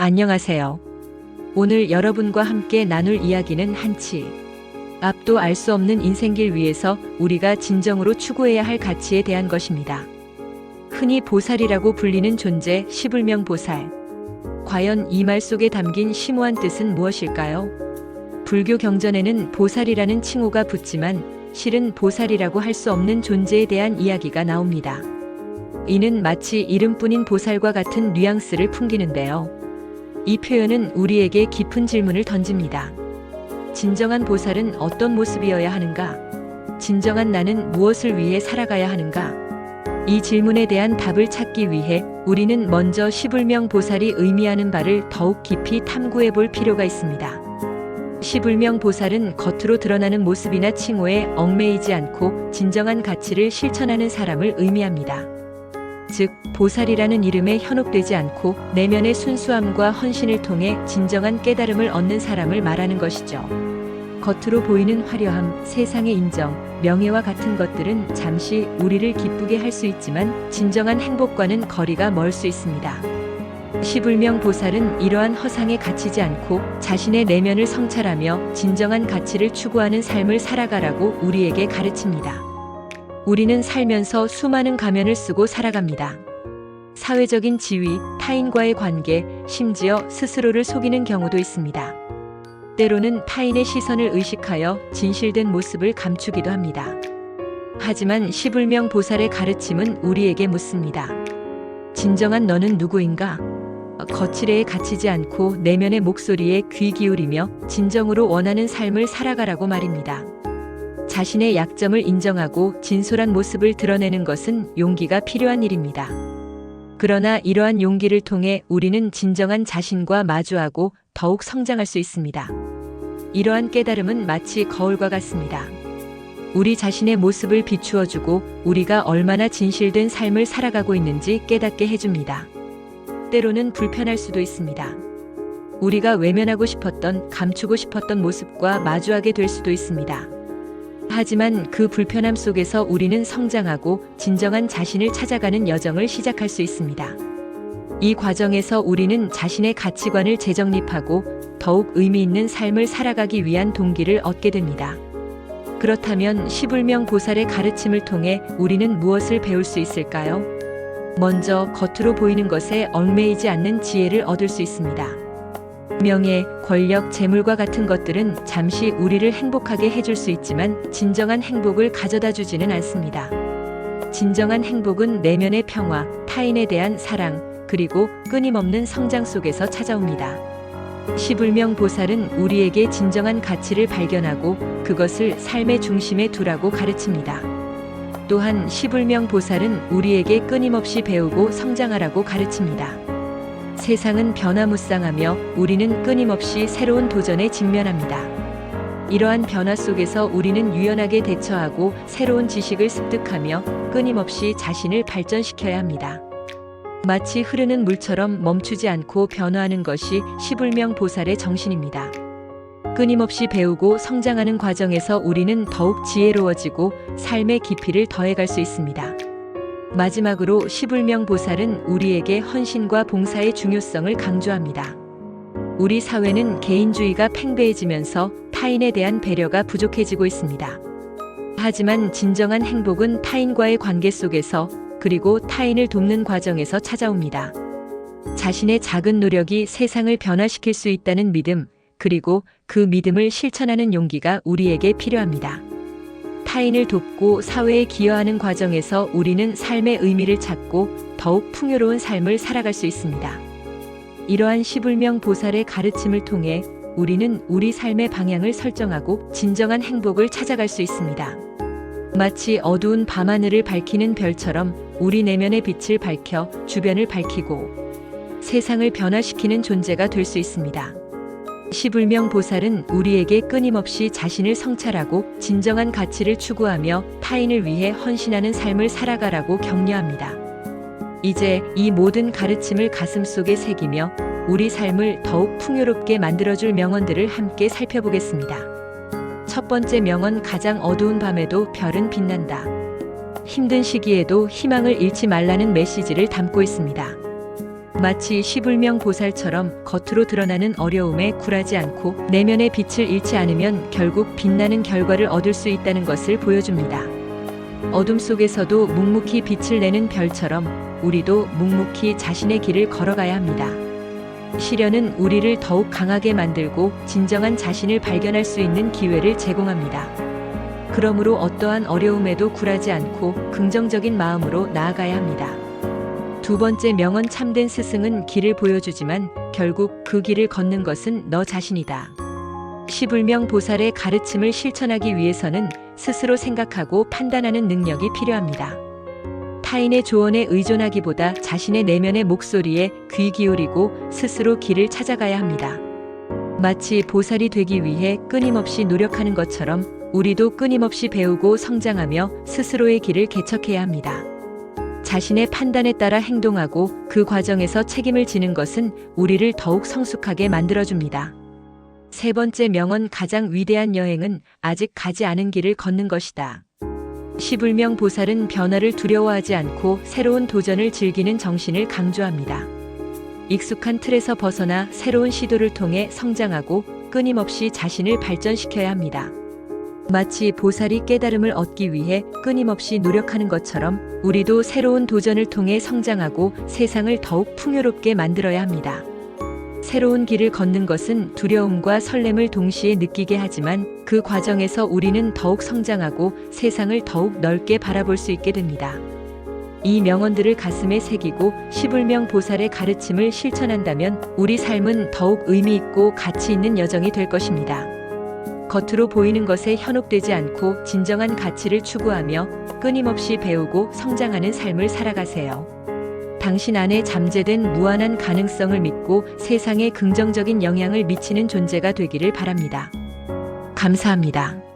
안녕하세요. 오늘 여러분과 함께 나눌 이야기는 앞도 알 수 없는 인생길 위에서 우리가 진정으로 추구해야 할 가치에 대한 것입니다. 흔히 보살이라고 불리는 존재 시불명보살. 과연 이 말 속에 담긴 심오한 뜻은 무엇일까요? 불교 경전에는 보살이라는 칭호가 붙지만 실은 보살이라고 할 수 없는 존재에 대한 이야기가 나옵니다. 이는 마치 이름뿐인 보살과 같은 뉘앙스를 풍기는데요. 이 표현은 우리에게 깊은 질문을 던집니다. 진정한 보살은 어떤 모습이어야 하는가? 진정한 나는 무엇을 위해 살아가야 하는가? 이 질문에 대한 답을 찾기 위해 우리는 먼저 시불명 보살이 의미하는 바를 더욱 깊이 탐구해 볼 필요가 있습니다. 시불명 보살은 겉으로 드러나는 모습이나 칭호에 얽매이지 않고 진정한 가치를 실천하는 사람을 의미합니다. 즉, 보살이라는 이름에 현혹되지 않고 내면의 순수함과 헌신을 통해 진정한 깨달음을 얻는 사람을 말하는 것이죠. 겉으로 보이는 화려함, 세상의 인정, 명예와 같은 것들은 잠시 우리를 기쁘게 할 수 있지만 진정한 행복과는 거리가 멀 수 있습니다. 시불명 보살은 이러한 허상에 갇히지 않고 자신의 내면을 성찰하며 진정한 가치를 추구하는 삶을 살아가라고 우리에게 가르칩니다. 우리는 살면서 수많은 가면을 쓰고 살아갑니다. 사회적인 지위, 타인과의 관계, 심지어 스스로를 속이는 경우도 있습니다. 때로는 타인의 시선을 의식하여 진실된 모습을 감추기도 합니다. 하지만 시불명 보살의 가르침은 우리에게 묻습니다. 진정한 너는 누구인가? 거칠애에 갇히지 않고 내면의 목소리에 귀 기울이며 진정으로 원하는 삶을 살아가라고 말입니다. 자신의 약점을 인정하고 진솔한 모습을 드러내는 것은 용기가 필요한 일입니다. 그러나 이러한 용기를 통해 우리는 진정한 자신과 마주하고 더욱 성장할 수 있습니다. 이러한 깨달음은 마치 거울과 같습니다. 우리 자신의 모습을 비추어주고 우리가 얼마나 진실된 삶을 살아가고 있는지 깨닫게 해줍니다. 때로는 불편할 수도 있습니다. 우리가 외면하고 싶었던, 감추고 싶었던 모습과 마주하게 될 수도 있습니다. 하지만 그 불편함 속에서 우리는 성장하고 진정한 자신을 찾아가는 여정을 시작할 수 있습니다. 이 과정에서 우리는 자신의 가치관을 재정립하고 더욱 의미 있는 삶을 살아가기 위한 동기를 얻게 됩니다. 그렇다면 시불명 보살의 가르침을 통해 우리는 무엇을 배울 수 있을까요? 먼저 겉으로 보이는 것에 얽매이지 않는 지혜를 얻을 수 있습니다. 명예, 권력, 재물과 같은 것들은 잠시 우리를 행복하게 해줄 수 있지만 진정한 행복을 가져다 주지는 않습니다. 진정한 행복은 내면의 평화, 타인에 대한 사랑, 그리고 끊임없는 성장 속에서 찾아옵니다. 시불명 보살은 우리에게 진정한 가치를 발견하고 그것을 삶의 중심에 두라고 가르칩니다. 또한 시불명 보살은 우리에게 끊임없이 배우고 성장하라고 가르칩니다. 세상은 변화무쌍하며 우리는 끊임없이 새로운 도전에 직면합니다. 이러한 변화 속에서 우리는 유연하게 대처하고 새로운 지식을 습득하며 끊임없이 자신을 발전시켜야 합니다. 마치 흐르는 물처럼 멈추지 않고 변화하는 것이 시불명 보살의 정신입니다. 끊임없이 배우고 성장하는 과정에서 우리는 더욱 지혜로워지고 삶의 깊이를 더해갈 수 있습니다. 마지막으로 시불명 보살은 우리에게 헌신과 봉사의 중요성을 강조합니다. 우리 사회는 개인주의가 팽배해지면서 타인에 대한 배려가 부족해지고 있습니다. 하지만 진정한 행복은 타인과의 관계 속에서 그리고 타인을 돕는 과정에서 찾아옵니다. 자신의 작은 노력이 세상을 변화시킬 수 있다는 믿음, 그리고 그 믿음을 실천하는 용기가 우리에게 필요합니다. 타인을 돕고 사회에 기여하는 과정에서 우리는 삶의 의미를 찾고 더욱 풍요로운 삶을 살아갈 수 있습니다. 이러한 시불명 보살의 가르침을 통해 우리는 우리 삶의 방향을 설정하고 진정한 행복을 찾아갈 수 있습니다. 마치 어두운 밤하늘을 밝히는 별처럼 우리 내면의 빛을 밝혀 주변을 밝히고 세상을 변화시키는 존재가 될 수 있습니다. 시불명 보살은 우리에게 끊임없이 자신을 성찰하고 진정한 가치를 추구하며 타인을 위해 헌신하는 삶을 살아가라고 격려합니다. 이제 이 모든 가르침을 가슴속에 새기며 우리 삶을 더욱 풍요롭게 만들어줄 명언들을 함께 살펴보겠습니다. 첫 번째 명언, 가장 어두운 밤에도 별은 빛난다. 힘든 시기에도 희망을 잃지 말라는 메시지를 담고 있습니다. 마치 시불명 보살처럼 겉으로 드러나는 어려움에 굴하지 않고 내면의 빛을 잃지 않으면 결국 빛나는 결과를 얻을 수 있다는 것을 보여줍니다. 어둠 속에서도 묵묵히 빛을 내는 별처럼 우리도 묵묵히 자신의 길을 걸어가야 합니다. 시련은 우리를 더욱 강하게 만들고 진정한 자신을 발견할 수 있는 기회를 제공합니다. 그러므로 어떠한 어려움에도 굴하지 않고 긍정적인 마음으로 나아가야 합니다. 두 번째 명언 참된 스승은 길을 보여주지만 결국 그 길을 걷는 것은 너 자신이다. 시불명 보살의 가르침을 실천하기 위해서는 스스로 생각하고 판단하는 능력이 필요합니다. 타인의 조언에 의존하기보다 자신의 내면의 목소리에 귀 기울이고 스스로 길을 찾아가야 합니다. 마치 보살이 되기 위해 끊임없이 노력하는 것처럼 우리도 끊임없이 배우고 성장하며 스스로의 길을 개척해야 합니다. 자신의 판단에 따라 행동하고 그 과정에서 책임을 지는 것은 우리를 더욱 성숙하게 만들어줍니다. 세 번째 명언 가장 위대한 여행은 아직 가지 않은 길을 걷는 것이다. 시불명 보살은 변화를 두려워하지 않고 새로운 도전을 즐기는 정신을 강조합니다. 익숙한 틀에서 벗어나 새로운 시도를 통해 성장하고 끊임없이 자신을 발전시켜야 합니다. 마치 보살이 깨달음을 얻기 위해 끊임없이 노력하는 것처럼 우리도 새로운 도전을 통해 성장하고 세상을 더욱 풍요롭게 만들어야 합니다. 새로운 길을 걷는 것은 두려움과 설렘을 동시에 느끼게 하지만 그 과정에서 우리는 더욱 성장하고 세상을 더욱 넓게 바라볼 수 있게 됩니다. 이 명언들을 가슴에 새기고 시불명 보살의 가르침을 실천한다면 우리 삶은 더욱 의미 있고 가치 있는 여정이 될 것입니다. 겉으로 보이는 것에 현혹되지 않고 진정한 가치를 추구하며 끊임없이 배우고 성장하는 삶을 살아가세요. 당신 안에 잠재된 무한한 가능성을 믿고 세상에 긍정적인 영향을 미치는 존재가 되기를 바랍니다. 감사합니다.